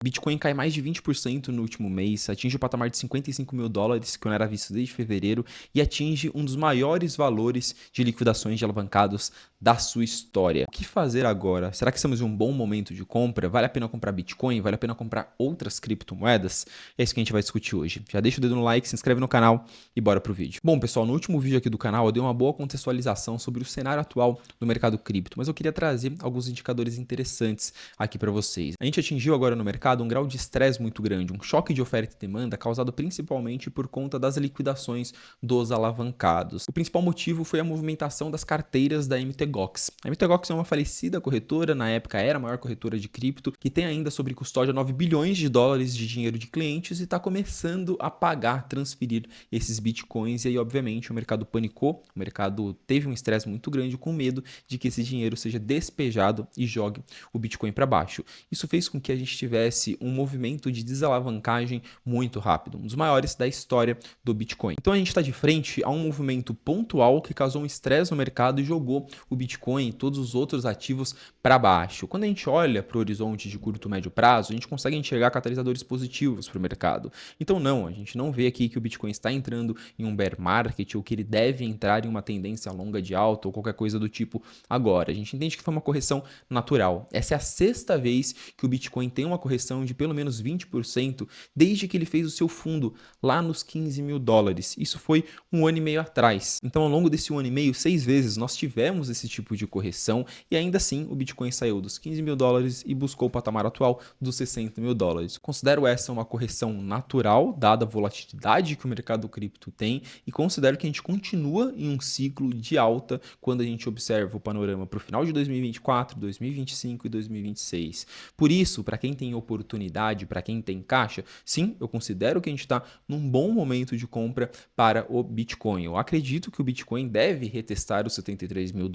Bitcoin cai mais de 20% no último mês, atinge o patamar de $55.000, que não era visto desde fevereiro, e atinge um dos maiores valores de liquidações de alavancados da sua história. O que fazer agora? Será que estamos em um bom momento de compra? Vale a pena comprar Bitcoin? Vale a pena comprar outras criptomoedas? É isso que a gente vai discutir hoje. Já deixa o dedo no like, se inscreve no canal e bora pro vídeo. Bom, pessoal, no último vídeo aqui do canal eu dei uma boa contextualização sobre o cenário atual do mercado cripto, mas eu queria trazer alguns indicadores interessantes aqui para vocês. A gente atingiu agora no mercado um grau de estresse muito grande, um choque de oferta e demanda causado principalmente por conta das liquidações dos alavancados. O principal motivo foi a movimentação das carteiras da MTGOX. A MTGOX é uma falecida corretora, na época era a maior corretora de cripto, que tem ainda sob custódia $9 bilhões de dinheiro de clientes e está começando a pagar, transferir esses bitcoins. E aí, obviamente, o mercado panicou, o mercado teve um estresse muito grande com medo de que esse dinheiro seja despejado e jogue o Bitcoin para baixo. Isso fez com que a gente tivesse um movimento de desalavancagem muito rápido, um dos maiores da história do Bitcoin. Então a gente está de frente a um movimento pontual que causou um estresse no mercado e jogou o Bitcoin e todos os outros ativos para baixo. Quando a gente olha para o horizonte de curto e médio prazo, a gente consegue enxergar catalisadores positivos para o mercado. Então não, a gente não vê aqui que o Bitcoin está entrando em um bear market ou que ele deve entrar em uma tendência longa de alta ou qualquer coisa do tipo agora. A gente entende que foi uma correção natural. Essa é a sexta vez que o Bitcoin tem uma correção de pelo menos 20% desde que ele fez o seu fundo lá nos $15 mil. Isso foi um ano e meio atrás. Então, ao longo desse 1 ano e meio, 6 vezes nós tivemos esse tipo de correção e ainda assim o Bitcoin saiu dos $15 mil e buscou o patamar atual dos $60 mil. Considero essa uma correção natural, dada a volatilidade que o mercado cripto tem, e considero que a gente continua em um ciclo de alta quando a gente observa o panorama para o final de 2024, 2025 e 2026. Por isso, para quem tem oportunidade, para quem tem caixa, sim, eu considero que a gente está num bom momento de compra para o Bitcoin. Eu acredito que o Bitcoin deve retestar os $73 mil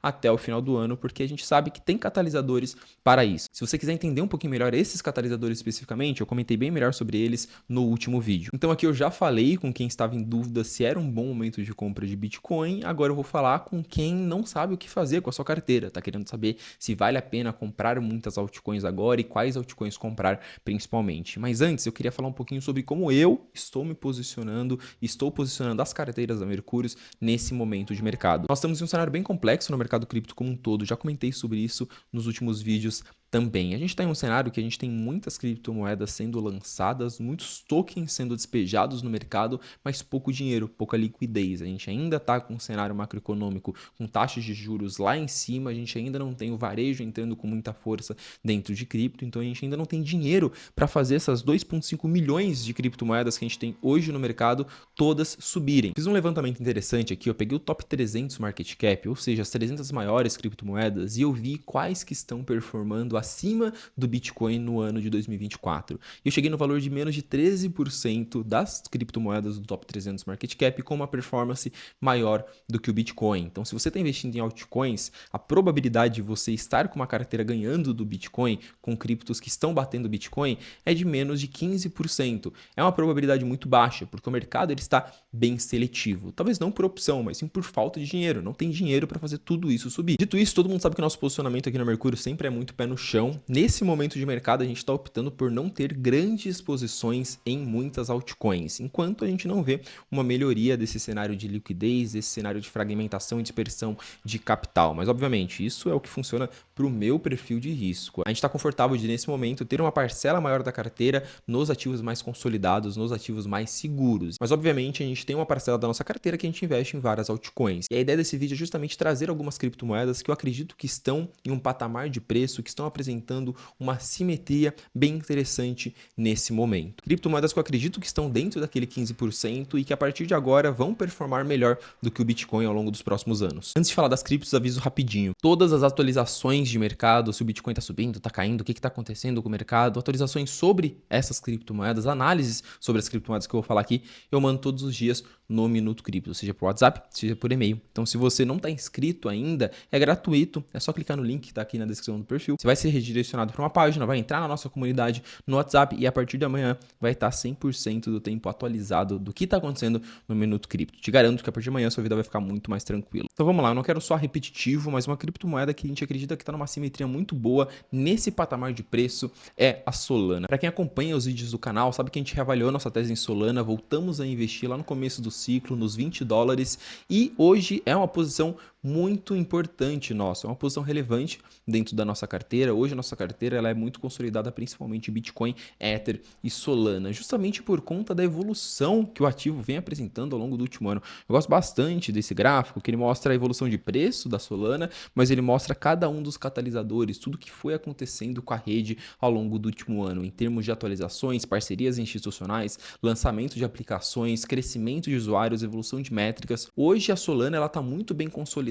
até o final do ano, porque a gente sabe que tem catalisadores para isso. Se você quiser entender um pouquinho melhor esses catalisadores especificamente, eu comentei bem melhor sobre eles no último vídeo. Então aqui eu já falei com quem estava em dúvida se era um bom momento de compra de Bitcoin, agora eu vou falar com quem não sabe o que fazer com a sua carteira, tá querendo saber se vale a pena comprar muitas altcoins agora e quais altcoins comprar principalmente. Mas antes eu queria falar um pouquinho sobre como eu estou me posicionando, estou posicionando as carteiras da Mercúrio nesse momento de mercado. Nós estamos em um cenário bem complexo no mercado cripto como um todo, já comentei sobre isso nos últimos vídeos também. A gente está em um cenário que a gente tem muitas criptomoedas sendo lançadas, muitos tokens sendo despejados no mercado, mas pouco dinheiro, pouca liquidez. A gente ainda está com um cenário macroeconômico com taxas de juros lá em cima, a gente ainda não tem o varejo entrando com muita força dentro de cripto, então a gente ainda não tem dinheiro para fazer essas 2,5 milhões de criptomoedas que a gente tem hoje no mercado todas subirem. Fiz um levantamento interessante aqui, eu peguei o top 300 market cap, ou seja, as 300 maiores criptomoedas, e eu vi quais que estão performando acima do Bitcoin no ano de 2024. Eu cheguei no valor de menos de 13% das criptomoedas do top 300 market cap com uma performance maior do que o Bitcoin. Então, se você está investindo em altcoins, a probabilidade de você estar com uma carteira ganhando do Bitcoin, com criptos que estão batendo Bitcoin, é de menos de 15%. É uma probabilidade muito baixa, porque o mercado ele está bem seletivo. Talvez não por opção, mas sim por falta de dinheiro. Não tem dinheiro para fazer tudo isso subir. Dito isso, todo mundo sabe que o nosso posicionamento aqui na Mercúrio sempre é muito pé no chão. Nesse momento de mercado, a gente está optando por não ter grandes posições em muitas altcoins, enquanto a gente não vê uma melhoria desse cenário de liquidez, desse cenário de fragmentação e dispersão de capital. Mas, obviamente, isso é o que funciona para o meu perfil de risco. A gente está confortável de, nesse momento, ter uma parcela maior da carteira nos ativos mais consolidados, nos ativos mais seguros. Mas, obviamente, a gente tem uma parcela da nossa carteira que a gente investe em várias altcoins. E a ideia desse vídeo é justamente trazer algumas criptomoedas que eu acredito que estão em um patamar de preço, que estão apresentando uma simetria bem interessante nesse momento. Criptomoedas que eu acredito que estão dentro daquele 15% e que a partir de agora vão performar melhor do que o Bitcoin ao longo dos próximos anos. Antes de falar das criptos, aviso rapidinho. Todas as atualizações de mercado, se o Bitcoin está subindo, está caindo, o que está acontecendo com o mercado, atualizações sobre essas criptomoedas, análises sobre as criptomoedas que eu vou falar aqui, eu mando todos os dias no Minuto Cripto, seja por WhatsApp, seja por e-mail. Então, se você não está inscrito ainda, é gratuito, é só clicar no link que está aqui na descrição do perfil. Você vai ser redirecionado para uma página, vai entrar na nossa comunidade no WhatsApp e a partir de amanhã vai estar 100% do tempo atualizado do que está acontecendo no Minuto Cripto. Te garanto que a partir de amanhã sua vida vai ficar muito mais tranquila. Então vamos lá, eu não quero só repetitivo, mas uma criptomoeda que a gente acredita que está numa simetria muito boa nesse patamar de preço é a Solana. Para quem acompanha os vídeos do canal, sabe que a gente reavaliou nossa tese em Solana, voltamos a investir lá no começo do ciclo, nos $20, e hoje é uma posição muito importante nossa, é uma posição relevante dentro da nossa carteira. Hoje a nossa carteira ela é muito consolidada principalmente em Bitcoin, Ether e Solana, justamente por conta da evolução que o ativo vem apresentando ao longo do último ano. Eu gosto bastante desse gráfico, que ele mostra a evolução de preço da Solana, mas ele mostra cada um dos catalisadores, tudo que foi acontecendo com a rede ao longo do último ano, em termos de atualizações, parcerias institucionais, lançamento de aplicações, crescimento de usuários, evolução de métricas. Hoje a Solana ela está muito bem consolidada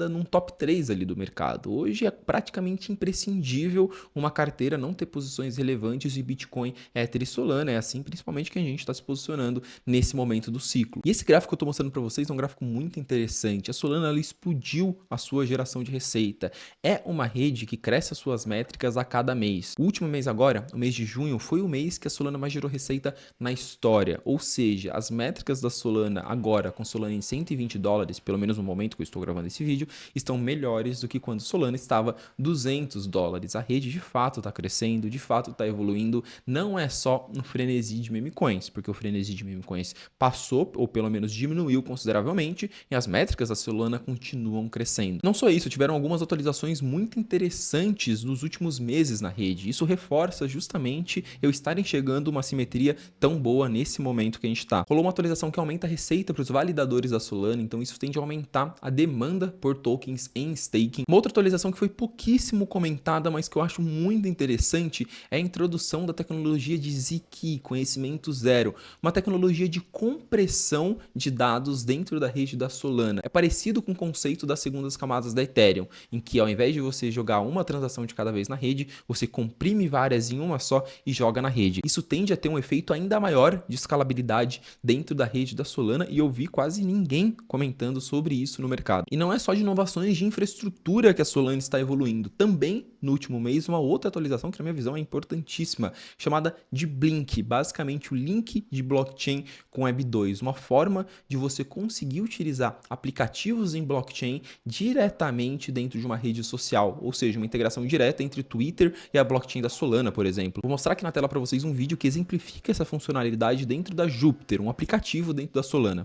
num top 3 ali do mercado. Hoje é praticamente imprescindível uma carteira não ter posições relevantes de Bitcoin, Ether e Solana. É assim principalmente que a gente está se posicionando nesse momento do ciclo. E esse gráfico que eu estou mostrando para vocês é um gráfico muito interessante. A Solana ela explodiu a sua geração de receita. É uma rede que cresce as suas métricas a cada mês. O último mês agora, o mês de junho, foi o mês que a Solana mais gerou receita na história. Ou seja, as métricas da Solana agora com Solana em $120, pelo menos no momento que eu estou gravando esse vídeo, estão melhores do que quando Solana estava $200. A rede de fato está crescendo, de fato está evoluindo. Não é só um frenesi de meme coins, porque o frenesi de meme coins passou, ou pelo menos diminuiu consideravelmente, e as métricas da Solana continuam crescendo. Não só isso, tiveram algumas atualizações muito interessantes nos últimos meses na rede. Isso reforça justamente eu estar enxergando uma simetria tão boa nesse momento que a gente está. Rolou uma atualização que aumenta a receita para os validadores da Solana, então isso tende a aumentar a demanda por tokens em staking. Uma outra atualização que foi pouquíssimo comentada, mas que eu acho muito interessante, é a introdução da tecnologia de Zk, conhecimento zero, uma tecnologia de compressão de dados dentro da rede da Solana. É parecido com o conceito das segundas camadas da Ethereum, em que ao invés de você jogar uma transação de cada vez na rede, você comprime várias em uma só e joga na rede. Isso tende a ter um efeito ainda maior de escalabilidade dentro da rede da Solana, e eu vi quase ninguém comentando sobre isso no mercado. E não é só de inovações de infraestrutura que a Solana está evoluindo. Também, no último mês, uma outra atualização que na minha visão é importantíssima, chamada de Blink, basicamente o link de blockchain com Web2, uma forma de você conseguir utilizar aplicativos em blockchain diretamente dentro de uma rede social, ou seja, uma integração direta entre o Twitter e a blockchain da Solana, por exemplo. Vou mostrar aqui na tela para vocês um vídeo que exemplifica essa funcionalidade dentro da Jupiter, um aplicativo dentro da Solana.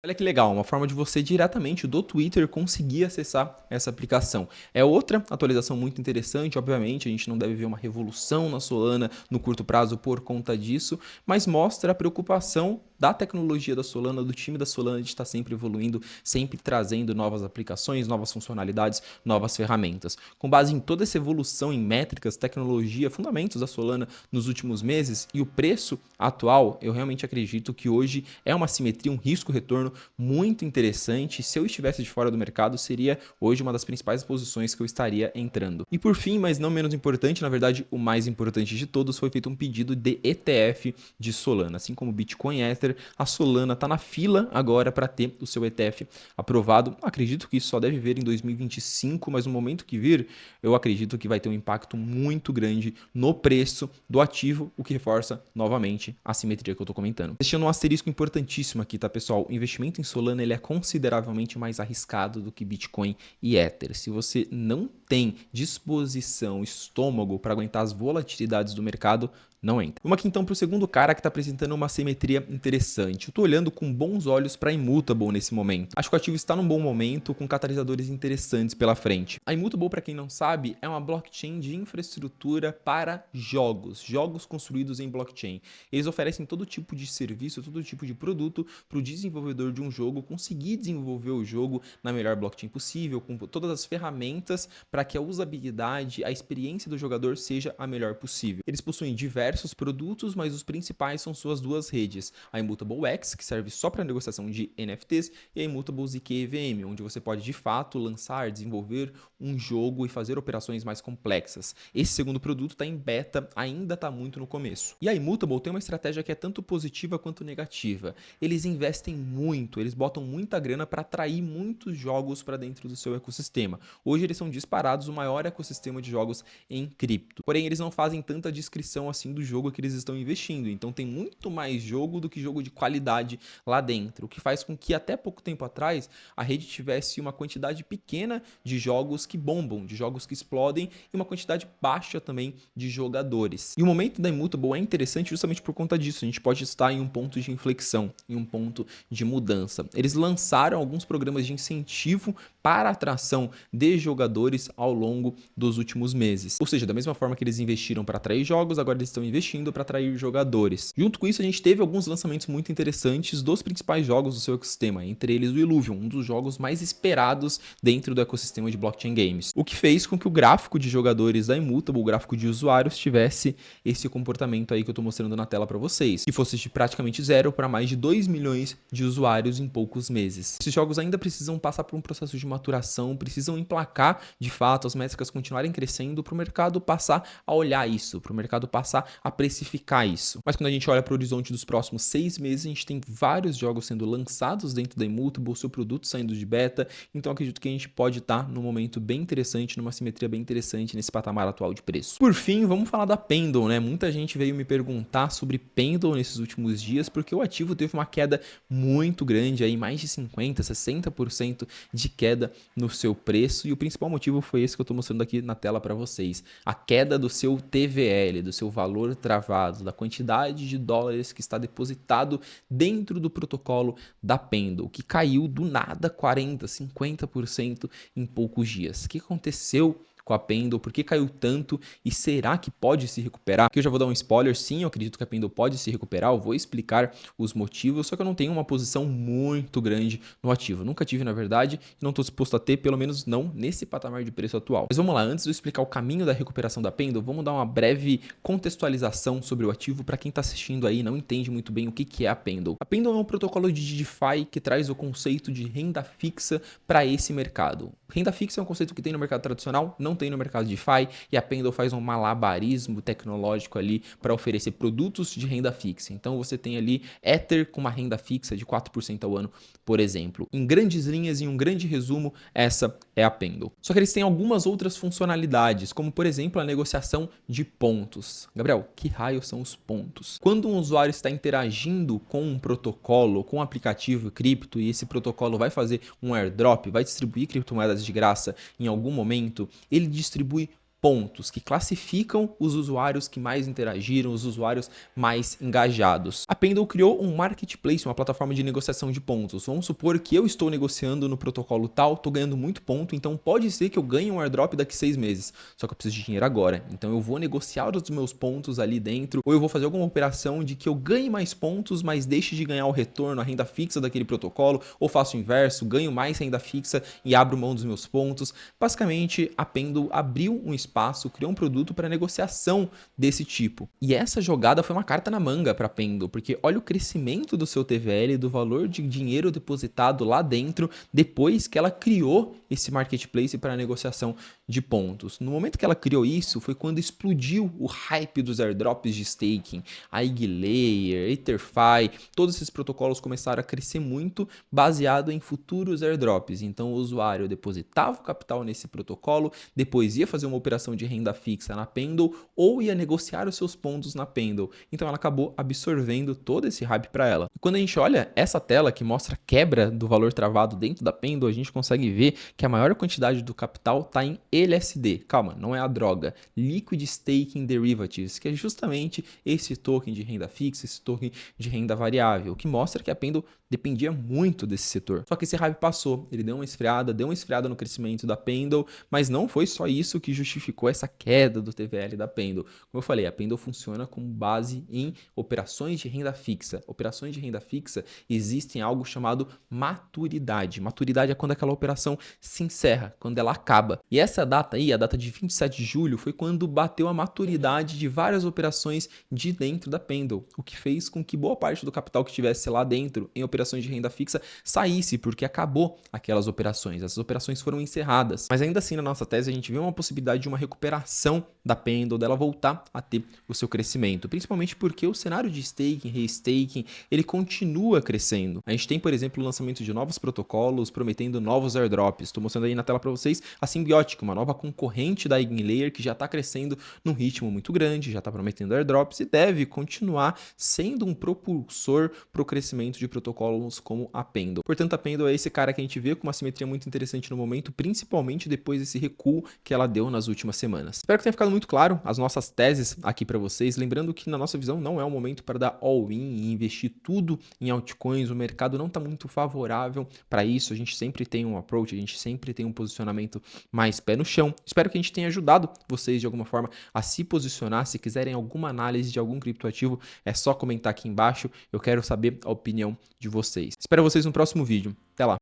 Olha que legal, uma forma de você diretamente do Twitter conseguir acessar essa aplicação. É outra atualização muito interessante, obviamente a gente não deve ver uma revolução na Solana no curto prazo por conta disso, mas mostra a preocupação da tecnologia da Solana, do time da Solana de estar sempre evoluindo, sempre trazendo novas aplicações, novas funcionalidades, novas ferramentas. Com base em toda essa evolução em métricas, tecnologia, fundamentos da Solana nos últimos meses e o preço atual, eu realmente acredito que hoje é uma simetria, um risco-retorno muito interessante. Se eu estivesse de fora do mercado, seria hoje uma das principais posições que eu estaria entrando. E por fim, mas não menos importante, na verdade o mais importante de todos, foi feito um pedido de ETF de Solana. Assim como Bitcoin Ether, a Solana está na fila agora para ter o seu ETF aprovado. Acredito que isso só deve vir em 2025, mas no momento que vir, eu acredito que vai ter um impacto muito grande no preço do ativo, o que reforça novamente a simetria que eu estou comentando. Deixando um asterisco importantíssimo aqui, tá, pessoal? O investimento em Solana ele é consideravelmente mais arriscado do que Bitcoin e Ether. Se você não tem disposição, estômago para aguentar as volatilidades do mercado, não entra. Vamos aqui então para o segundo cara que está apresentando uma simetria interessante. Eu estou olhando com bons olhos para a Immutable nesse momento. Acho que o ativo está num bom momento, com catalisadores interessantes pela frente. A Immutable, para quem não sabe, é uma blockchain de infraestrutura para jogos construídos em blockchain. Eles oferecem todo tipo de serviço, todo tipo de produto para o desenvolvedor de um jogo conseguir desenvolver o jogo na melhor blockchain possível, com todas as ferramentas para que a usabilidade, a experiência do jogador seja a melhor possível. Eles possuem diversos diversos produtos, mas os principais são suas duas redes, a Immutable X, que serve só para negociação de NFTs, e a Immutable ZK EVM, onde você pode de fato lançar, desenvolver um jogo e fazer operações mais complexas. Esse segundo produto está em beta, ainda está muito no começo. E a Immutable tem uma estratégia que é tanto positiva quanto negativa. Eles investem muito, eles botam muita grana para atrair muitos jogos para dentro do seu ecossistema. Hoje eles são disparados o maior ecossistema de jogos em cripto. Porém, eles não fazem tanta descrição assim do jogo que eles estão investindo. Então tem muito mais jogo do que jogo de qualidade lá dentro, o que faz com que até pouco tempo atrás a rede tivesse uma quantidade pequena de jogos que bombam, de jogos que explodem e uma quantidade baixa também de jogadores. E o momento da Immutable é interessante justamente por conta disso. A gente pode estar em um ponto de inflexão, em um ponto de mudança. Eles lançaram alguns programas de incentivo para a atração de jogadores ao longo dos últimos meses. Ou seja, da mesma forma que eles investiram para atrair jogos, agora eles estão investindo para atrair jogadores. Junto com isso, a gente teve alguns lançamentos muito interessantes dos principais jogos do seu ecossistema, entre eles o Illuvium, um dos jogos mais esperados dentro do ecossistema de blockchain games. O que fez com que o gráfico de jogadores da Immutable, o gráfico de usuários, tivesse esse comportamento aí que eu estou mostrando na tela para vocês, que fosse de praticamente zero para mais de 2 milhões de usuários em poucos meses. Esses jogos ainda precisam passar por um processo de maturação, precisam emplacar de fato as métricas continuarem crescendo para o mercado passar a olhar isso, para o mercado passar a precificar isso. Mas quando a gente olha para o horizonte dos próximos 6 meses, a gente tem vários jogos sendo lançados dentro da Immutable, seu produto saindo de beta, então acredito que a gente pode estar num momento bem interessante, numa simetria bem interessante nesse patamar atual de preço. Por fim, vamos falar da Pendle, né? Muita gente veio me perguntar sobre Pendle nesses últimos dias, porque o ativo teve uma queda muito grande, aí mais de 50%, 60% de queda no seu preço, e o principal motivo foi esse que eu estou mostrando aqui na tela para vocês. A queda do seu TVL, do seu valor travado, da quantidade de dólares que está depositado dentro do protocolo da Pendle, que caiu do nada 40%, 50% em poucos dias. O que aconteceu com a Pendle, por que caiu tanto e será que pode se recuperar? Aqui eu já vou dar um spoiler, sim, eu acredito que a Pendle pode se recuperar, eu vou explicar os motivos, só que eu não tenho uma posição muito grande no ativo. Nunca tive, na verdade, e não estou disposto a ter, pelo menos não nesse patamar de preço atual. Mas vamos lá, antes de eu explicar o caminho da recuperação da Pendle, vamos dar uma breve contextualização sobre o ativo para quem está assistindo aí e não entende muito bem o que é a Pendle. A Pendle é um protocolo de DeFi que traz o conceito de renda fixa para esse mercado. Renda fixa é um conceito que tem no mercado tradicional, não tem no mercado DeFi, e a Pendle faz um malabarismo tecnológico ali para oferecer produtos de renda fixa. Então você tem ali Ether com uma renda fixa de 4% ao ano, por exemplo. Em grandes linhas, em um grande resumo, essa é a Pendle. Só que eles têm algumas outras funcionalidades, como por exemplo a negociação de pontos. Gabriel, que raio são os pontos? Quando um usuário está interagindo com um protocolo, com um aplicativo cripto, e esse protocolo vai fazer um airdrop, vai distribuir criptomoedas de graça em algum momento, ele distribui pontos que classificam os usuários que mais interagiram, os usuários mais engajados. A Pendle criou um marketplace, uma plataforma de negociação de pontos. Vamos supor que eu estou negociando no protocolo tal, estou ganhando muito ponto, então pode ser que eu ganhe um airdrop daqui 6 meses. Só que eu preciso de dinheiro agora. Então eu vou negociar os meus pontos ali dentro, ou eu vou fazer alguma operação de que eu ganhe mais pontos, mas deixe de ganhar o retorno, a renda fixa daquele protocolo, ou faço o inverso, ganho mais renda fixa e abro mão dos meus pontos. Basicamente, a Pendle abriu um espaço, criou um produto para negociação desse tipo. E essa jogada foi uma carta na manga para a Pendle, porque olha o crescimento do seu TVL, do valor de dinheiro depositado lá dentro, depois que ela criou esse marketplace para negociação de pontos. No momento que ela criou isso, foi quando explodiu o hype dos airdrops de staking. A EigenLayer, EtherFi, todos esses protocolos começaram a crescer muito baseado em futuros airdrops. Então o usuário depositava o capital nesse protocolo, depois ia fazer uma operação de renda fixa na Pendle ou ia negociar os seus pontos na Pendle. Então ela acabou absorvendo todo esse hype para ela. E quando a gente olha essa tela que mostra a quebra do valor travado dentro da Pendle, a gente consegue ver que a maior quantidade do capital está em LSD. Calma, não é a droga. Liquid Staking Derivatives, que é justamente esse token de renda fixa, esse token de renda variável, que mostra que a Pendle dependia muito desse setor. Só que esse hype passou, ele deu uma esfriada no crescimento da Pendle, mas não foi só isso que justificou essa queda do TVL da Pendle. Como eu falei, a Pendle funciona com base em operações de renda fixa. Operações de renda fixa existem algo chamado maturidade. Maturidade é quando aquela operação se encerra, quando ela acaba. E essa data aí, a data de 27 de julho, foi quando bateu a maturidade de várias operações de dentro da Pendle, o que fez com que boa parte do capital que estivesse lá dentro em operações de renda fixa saísse, porque acabou aquelas operações, essas operações foram encerradas. Mas ainda assim, na nossa tese, a gente vê uma possibilidade de uma recuperação da Pendle, dela voltar a ter o seu crescimento, principalmente porque o cenário de staking, restaking, ele continua crescendo. A gente tem, por exemplo, o lançamento de novos protocolos, prometendo novos airdrops. Estou mostrando aí na tela para vocês a Symbiotic, uma nova concorrente da Eigenlayer que já está crescendo num ritmo muito grande, já está prometendo airdrops e deve continuar sendo um propulsor para o crescimento de protocolos como a Pendle. Portanto, a Pendle é esse cara que a gente vê com uma simetria muito interessante no momento, principalmente depois desse recuo que ela deu nas últimas semanas. Espero que tenha ficado muito claro as nossas teses aqui para vocês, lembrando que na nossa visão não é o momento para dar all-in e investir tudo em altcoins, o mercado não está muito favorável para isso, a gente sempre tem um approach, a gente sempre tem um posicionamento mais pé no chão. Espero que a gente tenha ajudado vocês de alguma forma a se posicionar. Se quiserem alguma análise de algum criptoativo, é só comentar aqui embaixo, eu quero saber a opinião de vocês. Espero vocês no próximo vídeo. Até lá!